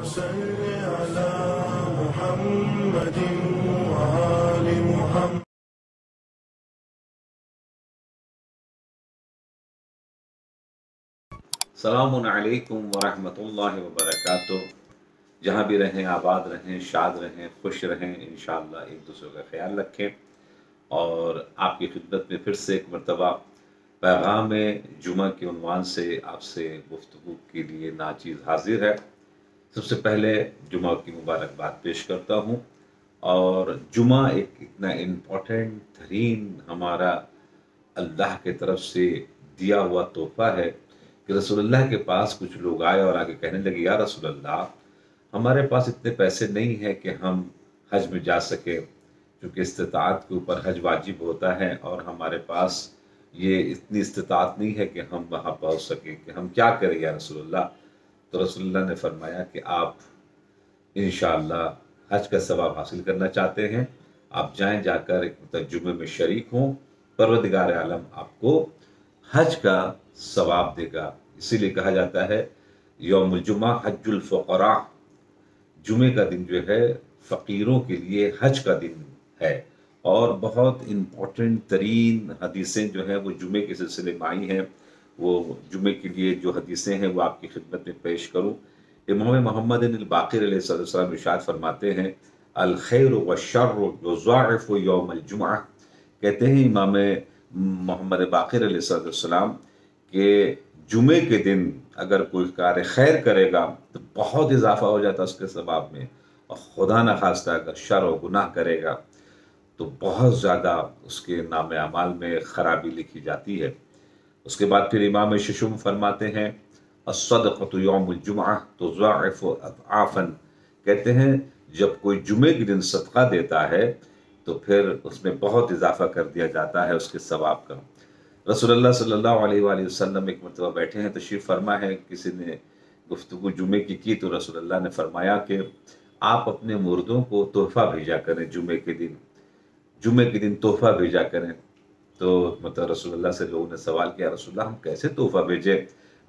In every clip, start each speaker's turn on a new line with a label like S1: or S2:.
S1: صل على محمد وآل محمد.
S2: السلام علیکم ورحمۃ اللہ وبرکاتہ. جہاں بھی رہیں آباد رہیں، شاد رہیں، خوش رہیں. انشاءاللہ ایک دوسرے کا خیال رکھیں. اور آپ کی خدمت میں پھر سے ایک مرتبہ پیغام جمعہ کے عنوان سے آپ سے گفتگو کے لیے ناچیز حاضر ہے. سب سے پہلے جمعہ کی مبارکباد پیش کرتا ہوں. اور جمعہ ایک اتنا امپورٹنٹ ترین ہمارا اللہ کے طرف سے دیا ہوا تحفہ ہے کہ رسول اللہ کے پاس کچھ لوگ آئے اور آگے کہنے لگے، یا رسول اللہ، ہمارے پاس اتنے پیسے نہیں ہیں کہ ہم حج میں جا سکے، کیونکہ استطاعت کے اوپر حج واجب ہوتا ہے، اور ہمارے پاس یہ اتنی استطاعت نہیں ہے کہ ہم وہاں پہنچ سکیں، کہ ہم کیا کریں یا رسول اللہ. تو رسول اللہ نے فرمایا کہ آپ انشاءاللہ حج کا ثواب حاصل کرنا چاہتے ہیں، آپ جائیں، جا کر ایک ترجمے میں شریک ہوں، پروردگار عالم آپ کو حج کا ثواب دے گا. اسی لیے کہا جاتا ہے یوم الجمعہ حج الفقراء، جمعے کا دن جو ہے فقیروں کے لیے حج کا دن ہے. اور بہت امپورٹنٹ ترین حدیثیں جو ہیں وہ جمعے کے سلسلے میں آئی ہیں. وہ جمعے کے لیے جو حدیثیں ہیں وہ آپ کی خدمت میں پیش کروں. امام محمد الباقر علیہ السلام ارشاد فرماتے ہیں، الخیر والشر یضاعف یوم الجمعہ. کہتے ہیں امام محمد باقر علیہ السلام کہ جمعے کے دن اگر کوئی کار خیر کرے گا تو بہت اضافہ ہو جاتا ہے اس کے ثواب میں، اور خدا نخواستہ اگر شر و گناہ کرے گا تو بہت زیادہ اس کے نام اعمال میں خرابی لکھی جاتی ہے. اس کے بعد پھر امام ششم فرماتے ہیں، الصدقۃ یوم الجمعہ تضاعف اضعافا. کہتے ہیں جب کوئی جمعے کے دن صدقہ دیتا ہے تو پھر اس میں بہت اضافہ کر دیا جاتا ہے اس کے ثواب کا. رسول اللہ صلی اللہ علیہ وآلہ وسلم ایک مرتبہ بیٹھے ہیں، تشریف فرما ہے، کسی نے گفتگو جمعے کی تو رسول اللہ نے فرمایا کہ آپ اپنے مردوں کو تحفہ بھیجا کریں، جمعے کے دن تحفہ بھیجا کریں. تو رسول اللہ سے لوگوں نے سوال کیا، رسول اللہ ہم کیسے تحفہ بھیجیں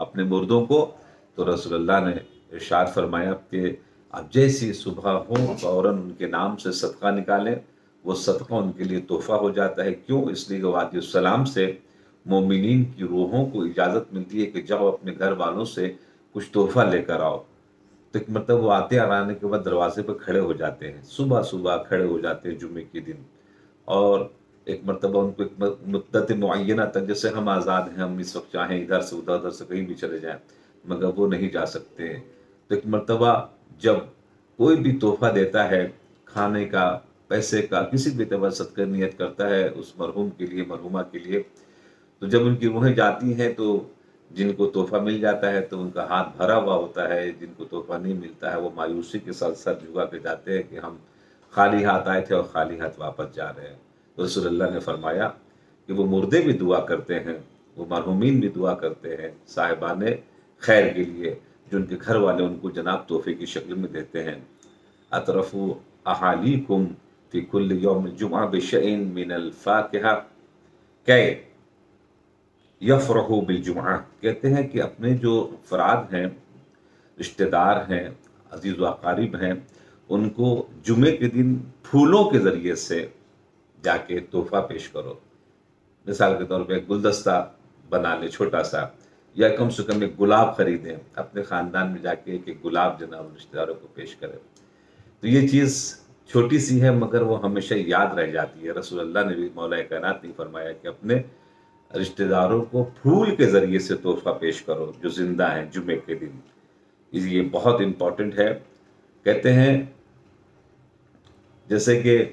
S2: اپنے مردوں کو؟ تو رسول اللہ نے ارشاد فرمایا کہ اب جیسی صبح ہو فوراً ان کے نام سے صدقہ نکالیں، وہ صدقہ ان کے لیے تحفہ ہو جاتا ہے. کیوں؟ اس لیے کہ وادی السلام سے مومنین کی روحوں کو اجازت ملتی ہے کہ جاؤ اپنے گھر والوں سے کچھ تحفہ لے کر آؤ. تو ایک مرتبہ وہ آتے آنے کے بعد دروازے پہ کھڑے ہو جاتے ہیں، صبح کھڑے ہو جاتے ہیں جمعے کے دن. اور ایک مرتبہ ان کو ایک مدت معینہ تک، جیسے ہم آزاد ہیں، ہم اس وقت چاہیں ادھر سے ادھر سے کہیں بھی چلے جائیں، مگر وہ نہیں جا سکتے. تو ایک مرتبہ جب کوئی بھی تحفہ دیتا ہے، کھانے کا، پیسے کا، کسی بھی اعتبار صدقہ نیت کرتا ہے اس مرحوم کے لیے، مرحومہ کے لیے، تو جب ان کی روحیں جاتی ہیں تو جن کو تحفہ مل جاتا ہے تو ان کا ہاتھ بھرا ہوا ہوتا ہے، جن کو تحفہ نہیں ملتا ہے وہ مایوسی کے ساتھ سر جھکا کے جاتے ہیں کہ ہم خالی ہاتھ آئے تھے اور خالی ہاتھ واپس جا رہے ہیں. تو رسول اللہ نے فرمایا کہ وہ مردے بھی دعا کرتے ہیں، وہ مرحومین بھی دعا کرتے ہیں صاحبان خیر کے لیے، جو ان کے گھر والے ان کو جناب تحفے کی شکل میں دیتے ہیں. اطرفوا احالیکم فی کل یوم الجمعہ بشیء من الفاکہہ کہ یفرحوا بالجمعہ. کہتے ہیں کہ اپنے جو افراد ہیں، رشتہ دار ہیں، عزیز و اقارب ہیں، ان کو جمعے کے دن پھولوں کے ذریعے سے جا کے تحفہ پیش کرو. مثال کے طور پہ ایک گلدستہ بنا لے چھوٹا سا، یا کم سے کم ایک گلاب خریدیں، اپنے خاندان میں جا کے ایک گلاب جناب رشتہ داروں کو پیش کریں. تو یہ چیز چھوٹی سی ہے مگر وہ ہمیشہ یاد رہ جاتی ہے. رسول اللہ نے بھی، مولا کائنات نے فرمایا کہ اپنے رشتہ داروں کو پھول کے ذریعے سے تحفہ پیش کرو جو زندہ ہیں جمعے کے دن. یہ بہت امپورٹنٹ ہے. کہتے ہیں جیسے کہ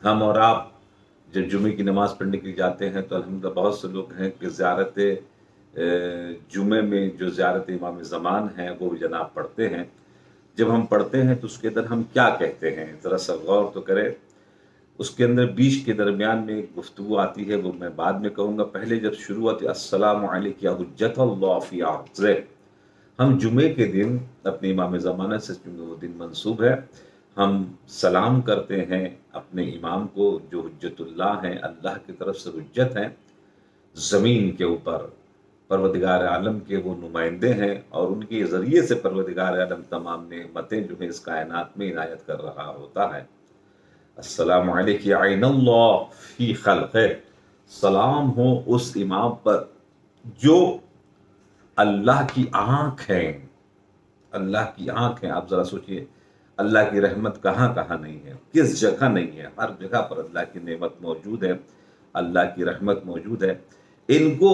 S2: ہم اور آپ جب جمعے کی نماز پڑھنے کے لیے جاتے ہیں تو الحمدللہ بہت سے لوگ ہیں کہ زیارت جمعے میں جو زیارت امام زمان ہے وہ بھی جناب پڑھتے ہیں. جب ہم پڑھتے ہیں تو اس کے اندر ہم کیا کہتے ہیں ذرا سا غور تو کریں. اس کے اندر بیچ کے درمیان میں ایک گفتگو آتی ہے، وہ میں بعد میں کہوں گا. پہلے جب شروع ہوتی السلام علیک یا حجت اللہ فی عرضہ، ہم جمعے کے دن اپنے امام زمانہ سے، چونکہ وہ دن منسوب ہے، ہم سلام کرتے ہیں اپنے امام کو جو حجت اللہ ہیں، اللہ کی طرف سے حجت ہیں زمین کے اوپر. پروردگار عالم کے وہ نمائندے ہیں، اور ان کے ذریعے سے پروردگار عالم تمام نعمتیں جو ہیں اس کائنات میں عنایت کر رہا ہوتا ہے۔ السلام علیکم عین اللہ فی خلقہ، سلام ہو اس امام پر جو اللہ کی آنکھ ہے، اللہ کی آنکھ ہے۔ آپ ذرا سوچئے، اللہ کی رحمت کہاں کہاں نہیں ہے، کس جگہ نہیں ہے، ہر جگہ پر اللہ کی نعمت موجود ہے، اللہ کی رحمت موجود ہے۔ ان کو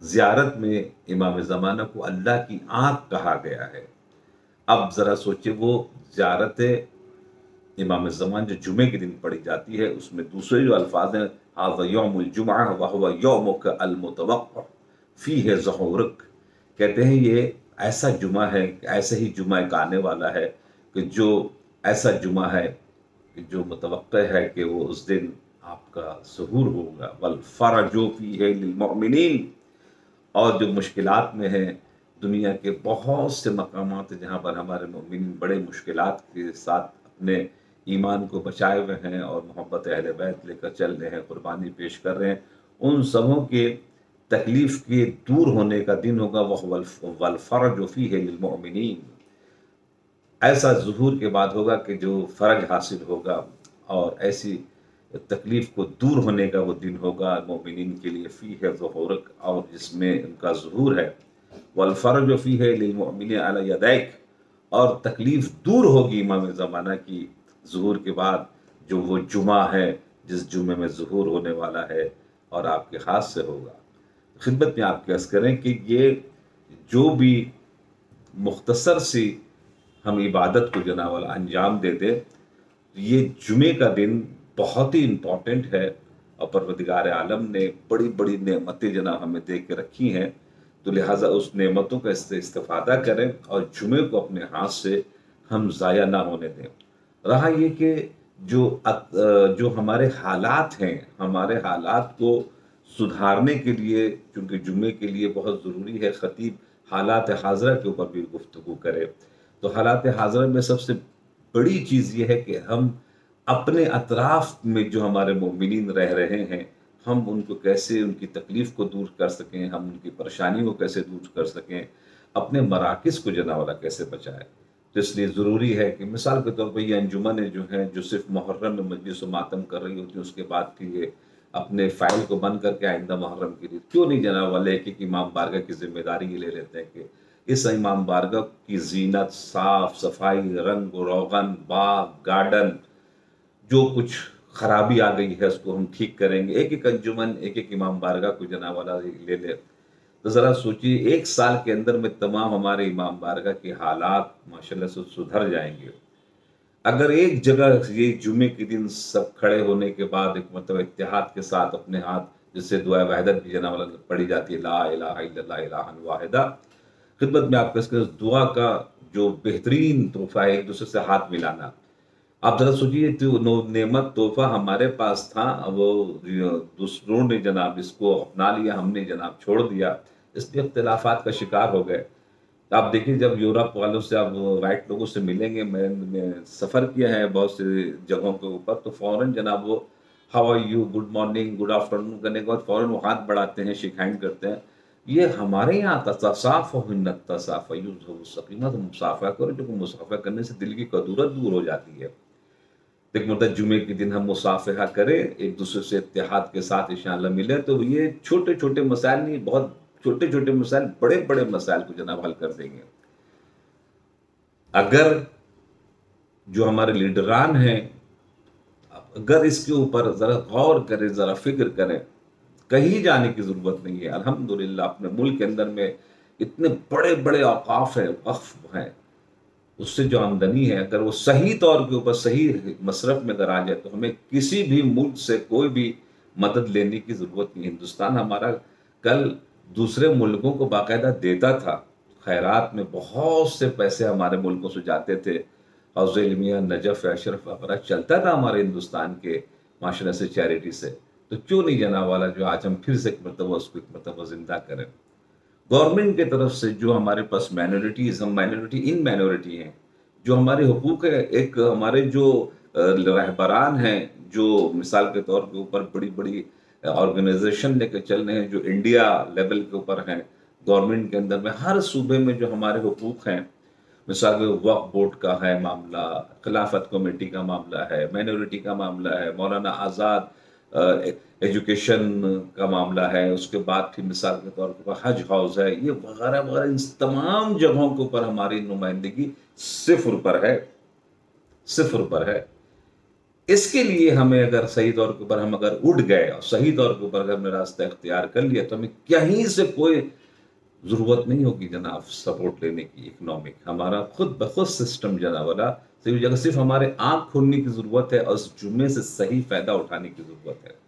S2: زیارت میں امام زمانہ کو اللہ کی آنکھ کہا گیا ہے۔ اب ذرا سوچئے، وہ زیارت امام زمان جو جمعے کے دن پڑھی جاتی ہے، اس میں دوسرے جو الفاظ ہیں، ھذا یوم الجمعہ وہو یومک المتوقع فیہ ظہورک، کہتے ہیں یہ ایسا جمعہ ہے، ایسا ہی جمعہ ایک آنے والا ہے کہ جو ایسا جمعہ ہے کہ جو متوقع ہے کہ وہ اس دن آپ کا ظہور ہوگا۔ والفرج فیہ للمؤمنین، اور جو مشکلات میں ہیں، دنیا کے بہت سے مقامات ہیں جہاں پر ہمارے مومنین بڑے مشکلات کے ساتھ اپنے ایمان کو بچائے ہوئے ہیں اور محبت اہل بیت لے کر چل رہے ہیں، قربانی پیش کر رہے ہیں، ان سبوں کے تکلیف کے دور ہونے کا دن ہوگا۔ والفرج فیہ للمؤمنین، ایسا ظہور کے بعد ہوگا کہ جو فرج حاصل ہوگا، اور ایسی تکلیف کو دور ہونے کا وہ دن ہوگا مومنین کے لیے، فیہ ظہورک، اور جس میں ان کا ظہور ہے۔ والفرج فیہ للمؤمنین علی یدیک، اور تکلیف دور ہوگی امام زمانہ کی ظہور کے بعد، جو وہ جمعہ ہے جس جمعے میں ظہور ہونے والا ہے اور آپ کے ہاتھ سے ہوگا۔ خدمت میں آپ کے عرض کریں کہ یہ جو بھی مختصر سی ہم عبادت کو جناب والا انجام دے دے، یہ جمعے کا دن بہت ہی امپورٹنٹ ہے، اور پروردگار عالم نے بڑی بڑی نعمتیں جناب ہمیں دے کے رکھی ہیں، تو لہٰذا اس نعمتوں کا استفادہ کریں اور جمعے کو اپنے ہاتھ سے ہم ضائع نہ ہونے دیں۔ رہا یہ کہ جو ہمارے حالات ہیں، ہمارے حالات کو سدھارنے کے لیے، چونکہ جمعے کے لیے بہت ضروری ہے خطیب حالات حاضرہ کے اوپر بھی گفتگو کرے، تو حالات حاضرہ میں سب سے بڑی چیز یہ ہے کہ ہم اپنے اطراف میں جو ہمارے مومنین رہ رہے ہیں، ہم ان کو کیسے، ان کی تکلیف کو دور کر سکیں، ہم ان کی پریشانی کو کیسے دور کر سکیں، اپنے مراکز کو جناب والا کیسے بچائیں۔ تو اس لیے ضروری ہے کہ مثال کے طور پر یہ انجمنیں جو ہیں، جو صرف محرم میں مجلس و ماتم کر رہی ہوتی ہیں، اس کے بعد کی یہ اپنے فائل کو بند کر کے آئندہ محرم کے لیے کیوں نہیں جناب والے ایک امام بارگاہ کی ذمہ داری یہ لے لیتے ہیں کہ اس امام بارگاہ کی زینت، صاف صفائی، رنگ و روغن، باغ گارڈن، جو کچھ خرابی آ گئی ہے اس کو ہم ٹھیک کریں گے۔ ایک ایک انجمن، ایک ایک امام بارگاہ کو جناب والا لے لے، تو ذرا سوچیے ایک سال کے اندر میں تمام ہمارے امام بارگاہ کے حالات ماشاءاللہ سے سدھر جائیں گے۔ اگر ایک جگہ یہ جمعے کے دن سب کھڑے ہونے کے بعد ایک مطلب اتحاد کے ساتھ اپنے ہاتھ، جس سے دعائے وحدت بھی جناب والا پڑھی جاتی ہے، لا الہ الا اللہ الہ واحدہ، خدمت میں آپ کے دعا کا جو بہترین تحفہ ہے ایک دوسرے سے ہاتھ ملانا۔ آپ ذرا سوچیے، نعمت تحفہ ہمارے پاس تھا، وہ دوسروں نے جناب اس کو اپنا لیا، ہم نے جناب چھوڑ دیا، اس لیے اختلافات کا شکار ہو گئے۔ آپ دیکھیں جب یورپ والوں سے، آپ وائٹ لوگوں سے ملیں گے، میں نے سفر کیا ہے بہت سے جگہوں کے اوپر، تو فوراً جناب وہ how are you, good morning, good afternoon کرنے کے بعد فوراً وہ ہاتھ بڑھاتے ہیں، شیک ہینڈ کرتے ہیں۔ یہ ہمارے یہاں تصافح التصافح یذهب السقیمہ، تو مصافحہ کرو، جو کہ مصافحہ کرنے سے دل کی کدورت دور ہو جاتی ہے۔ ایک مدت جمعے کے دن ہم مصافحہ کریں، ایک دوسرے سے اتحاد کے ساتھ انشاءاللہ ملیں، تو یہ چھوٹے چھوٹے مسائل نہیں، بہت چھوٹے چھوٹے مسائل بڑے بڑے مسائل کو جناب حل کر دیں گے۔ اگر جو ہمارے لیڈران ہیں، اگر اس کے اوپر ذرا غور کریں، ذرا فکر کریں، کہیں جانے کی ضرورت نہیں ہے۔ الحمدللہ اپنے ملک کے اندر میں اتنے بڑے بڑے اوقاف ہیں، وقف ہیں، اس سے جو آمدنی ہے اگر وہ صحیح طور کے اوپر صحیح مصرف میں اگر آ جائے، تو ہمیں کسی بھی ملک سے کوئی بھی مدد لینے کی ضرورت نہیں۔ ہندوستان ہمارا کل دوسرے ملکوں کو باقاعدہ دیتا تھا، خیرات میں بہت سے پیسے ہمارے ملکوں سے جاتے تھے، حوض علمیہ، نجف، اشرف وغیرہ چلتا تھا ہمارے ہندوستان کے معاشرے سے، چیریٹی سے، تو کیوں نہیں جناب والا جو آج ہم پھر سے ایک مرتبہ اس کو ایک مرتبہ زندہ کریں۔ گورنمنٹ کی طرف سے جو ہمارے پاس مائنورٹیز، ہم مائنورٹی ہیں، جو ہمارے حقوق ہے، ایک ہمارے جو رہبران ہیں، جو مثال کے طور کے اوپر بڑی بڑی آرگنائزیشن لے کے چل رہے ہیں جو انڈیا لیول کے اوپر ہیں، گورنمنٹ کے اندر میں ہر صوبے میں جو ہمارے حقوق ہیں، مثال کے وقف بورڈ کا ہے معاملہ، خلافت کمیٹی کا معاملہ ہے، مائنورٹی کا معاملہ ہے، مولانا آزاد ایجوکیشن کا معاملہ ہے، اس کے بعد پھر مثال کے طور پر حج ہاؤس ہے، یہ وغیرہ وغیرہ، ان تمام جگہوں کے اوپر ہماری نمائندگی صفر پر ہے، صفر پر ہے۔ اس کے لیے ہمیں اگر صحیح طور کے اوپر ہم اگر اٹھ گئے اور صحیح طور کے اوپر اگر ہم نے راستہ اختیار کر لیا تو ہمیں کہیں سے کوئی ضرورت نہیں ہوگی جناب سپورٹ لینے کی اکنامک، ہمارا خود بخود سسٹم جناب والا صحیح جگہ، صرف ہمارے آنکھ کھولنے کی ضرورت ہے اور اس جمعے سے صحیح فائدہ اٹھانے کی ضرورت ہے۔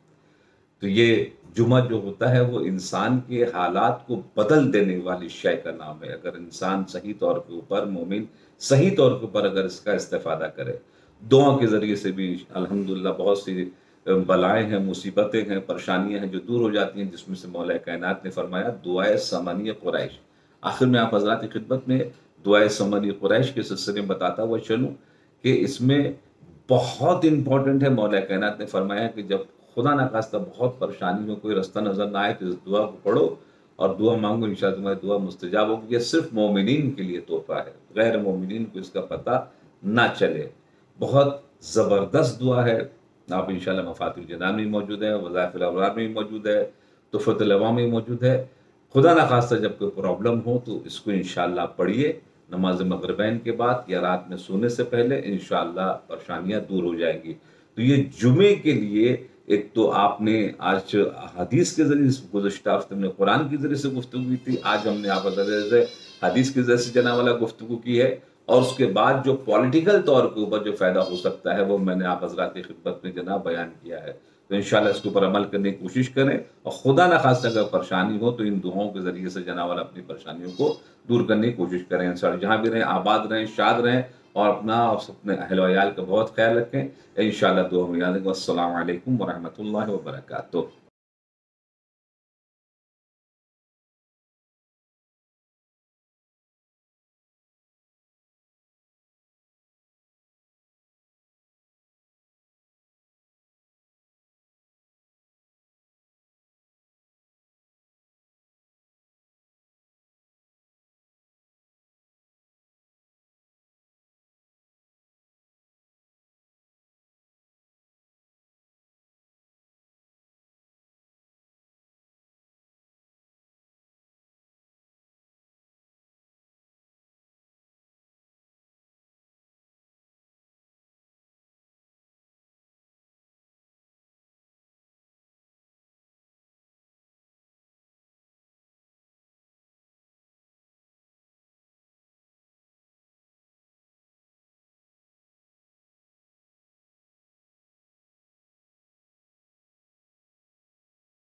S2: تو یہ جمعہ جو ہوتا ہے وہ انسان کے حالات کو بدل دینے والی شے کا نام ہے، اگر انسان صحیح طور کے اوپر مومن صحیح طور کے اوپر اگر اس کا استفادہ کرے۔ دعا کے ذریعے سے بھی الحمدللہ بہت سی بلائیں ہیں، مصیبتیں ہیں، پریشانیاں ہیں جو دور ہو جاتی ہیں، جس میں سے مولا کائنات نے فرمایا دعائے سمنی قریش۔ آخر میں آپ حضرات کی خدمت میں دعائے سمنی قریش کے سلسلے میں بتاتا ہوا چلوں کہ اس میں بہت امپورٹنٹ ہے، مولا کائنات نے فرمایا کہ جب خدا نخواستہ بہت پریشانی میں کوئی رستہ نظر نہ آئے تو اس دعا کو پڑھو اور دعا مانگو، انشاءاللہ تمہاری دعا مستجاب ہوگی۔ یہ صرف مومنین کے لیے تحفہ ہے، غیر مومنین کو اس کا پتہ نہ چلے۔ بہت زبردست دعا ہے، آپ انشاءاللہ مفاتیح الجنان میں موجود ہے، وظائف الابرار میں موجود ہے، تحفۃ العوام میں موجود ہے۔ خدا نخواستہ جب کوئی پرابلم ہو تو اس کو انشاءاللہ پڑھیے نماز مغربین کے بعد یا رات میں سونے سے پہلے، انشاءاللہ پریشانیاں دور ہو جائیں گی۔ تو یہ جمعے کے لیے ایک تو آپ نے آج حدیث کے ذریعے، گزشتہ ہفتے میں قرآن کے ذریعے سے گفتگو کی تھی، آج ہم نے آپ سے حدیث کے ذریعے سے جناب والا گفتگو کی ہے، اور اس کے بعد جو پولیٹیکل طور کے اوپر جو فائدہ ہو سکتا ہے وہ میں نے آپ حضرات کی خدمت میں جناب بیان کیا ہے۔ تو انشاءاللہ اس کے اوپر عمل کرنے کی کوشش کریں، اور خدا نخواستہ اگر پریشانی ہو تو ان دعاؤں کے ذریعے سے جناب والا اپنی پریشانیوں کو دور کرنے کی کوشش کریں۔ انشاءاللہ جہاں بھی رہیں آباد رہیں، شاد رہیں، اور اپنے اہل و عیال کا بہت خیال رکھیں۔ انشاءاللہ دعا میں یاد رکھیں۔ السلام علیکم ورحمۃ اللہ وبرکاتہ۔